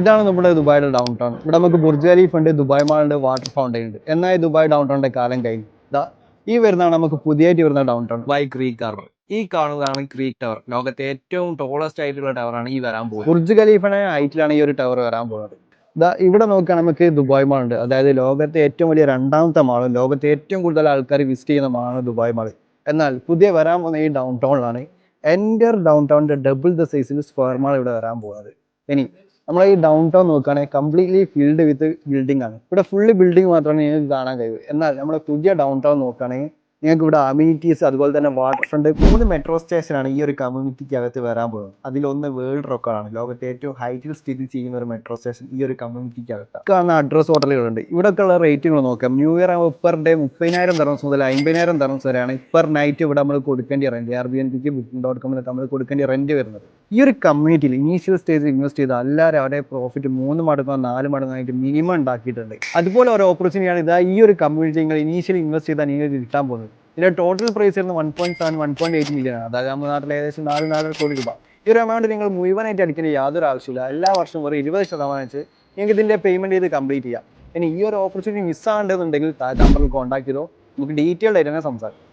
ഇതാണ് നമ്മുടെ ദുബായിയുടെ down town. ഇവിടെ നമുക്ക് ബുർജ് ഖലീഫ ഉണ്ട്, ദുബായ് മാൾ ഉണ്ട്, വാട്ടർ ഫൗണ്ടൈൻ ഉണ്ട്. എന്നാൽ ദുബായ് ഡൗൺ ടൗണിന്റെ കാലം കഴിഞ്ഞു. ഇതാ ഈ വരുന്നതാണ് നമുക്ക് പുതിയതായിട്ട് വരുന്ന downtown by creek tower. ഈ കാണുന്നതാണ് ക്രീക്ക് ടവർ. ലോകത്തെ ഏറ്റവും ടോളസ്റ്റ് ആയിട്ടുള്ള ടവറാണ് ഈ വരാൻ പോകുന്നത്. ബുർജ് ഖലീഫയുടെ ഹൈറ്റിലാണ് ഈ ഒരു ടവർ വരാൻ പോകുന്നത്. ഇതാ ഇവിടെ നോക്കുകയാണെങ്കിൽ നമുക്ക് ദുബായ് മാൾ ഉണ്ട്. അതായത് ലോകത്തെ ഏറ്റവും വലിയ രണ്ടാമത്തെ മാളും ലോകത്തെ ഏറ്റവും കൂടുതൽ ആൾക്കാർ വിസിറ്റ് ചെയ്യുന്ന മാളാണ് ദുബായ് മാൾ. എന്നാൽ പുതിയ വരാൻ പോകുന്ന ഈ ഡൗൺ ടൗണിലാണ് എൻ്റർ ഡൗൺ ടൗണിന്റെ ഡബിൾ ദ സൈസിൽ സ്ക്വയർ മാൾ ഇവിടെ വരാൻ പോകുന്നത്. ഇനി നമ്മൾ ഈ ഡൗൺ ടൗൺ നോക്കുകയാണെങ്കിൽ കംപ്ലീറ്റ്ലി ഫിൽഡ് വിത്ത് ബിൽഡിംഗ് ആണ്. ഇവിടെ ഫുള്ള് ബിൽഡിംഗ് മാത്രമേ നിങ്ങൾക്ക് കാണാൻ കഴിയൂ. എന്നാൽ നമ്മുടെ പുതിയ ഡൗൺ ടൗൺ നോക്കുകയാണെങ്കിൽ നിങ്ങൾക്ക് ഇവിടെ അമ്യൂണിറ്റീസ്, അതുപോലെ തന്നെ വാട്ടർ ഫ്രണ്ട്, 3 മെട്രോ സ്റ്റേഷനാണ് ഈ ഒരു കമ്മ്യൂണിറ്റിക്ക് അകത്ത് വരാൻ പോകുന്നത്. അതിലൊന്ന് വേൾഡ് റെക്കോർഡാണ്. ലോകത്തെ ഏറ്റവും ഹൈറ്റിൽ സ്ഥിതി ചെയ്യുന്ന ഒരു മെട്രോ സ്റ്റേഷൻ ഈ ഒരു കമ്മ്യൂണിറ്റിക്ക് അകത്ത്. കാണുന്ന അഡ്രസ് ഹോട്ടലുകളുണ്ട്. ഇവിടെയൊക്കെ ഉള്ള റേറ്റുകൾ നോക്കാം. ന്യൂ ഇയർ ആകുമ്പോൾ പെർ ഡേ 30,000 ദർഹംസ് മുതൽ 50,000 ദർഹംസ് വരെയാണ് പെർ നൈറ്റ് ഇവിടെ നമ്മൾ കൊടുക്കേണ്ടി റെന്റ്. Airbnb-ക്ക് Booking.com നമ്മൾ കൊടുക്കേണ്ടി റെന്റ് വരുന്നത്. ഈ ഒരു കമ്മ്യൂണിറ്റിയിൽ ഇനീഷ്യൽ സ്റ്റേജിൽ ഇൻവെസ്റ്റ് ചെയ്ത എല്ലാവരും അവരുടെ പ്രോഫിറ്റ് 3 മടങ്ങോ 4 മടങ്ങായിട്ട് മിനിമം ഉണ്ടാക്കിയിട്ടുണ്ട്. അതുപോലെ ഒരു ഓപ്പർച്യൂണിറ്റിയാണ് ഇതാ ഈ ഒരു കമ്മ്യൂണിറ്റി നിങ്ങൾ ഇനീഷ്യലി ഇൻവെസ്റ്റ് ചെയ്താൽ നിങ്ങൾക്ക് കിട്ടാൻ പോകുന്നത്. ഇതിന്റെ ടോട്ടൽ പ്രൈസ് വരുന്നത് 1.7 1.8 മില്യൺ ആണ്. അതായത് നമ്മുടെ നാട്ടിൽ ഏകദേശം 4 കോടി രൂപ. ഈ ഒരു എമൗണ്ട് നിങ്ങൾ മുഴുവനായിട്ട് അടിക്കേണ്ട യാതൊരു ആവശ്യമില്ല. എല്ലാ വർഷവും ഒരു 20% വെച്ച് നിങ്ങൾക്ക് ഇതിന്റെ പേയ്മെന്റ് ചെയ്ത് കംപ്ലീറ്റ് ചെയ്യാം. ഇനി ഈ ഒരു ഓപ്പർച്യൂണിറ്റി മിസ്സാകേണ്ടതുണ്ടെങ്കിൽ നമ്പറിൽ കോൺടാക്ട് ചെയ്തോ, നമുക്ക് ഡീറ്റെയിൽഡ് ആയിട്ട് തന്നെ സംസാരിക്കാം.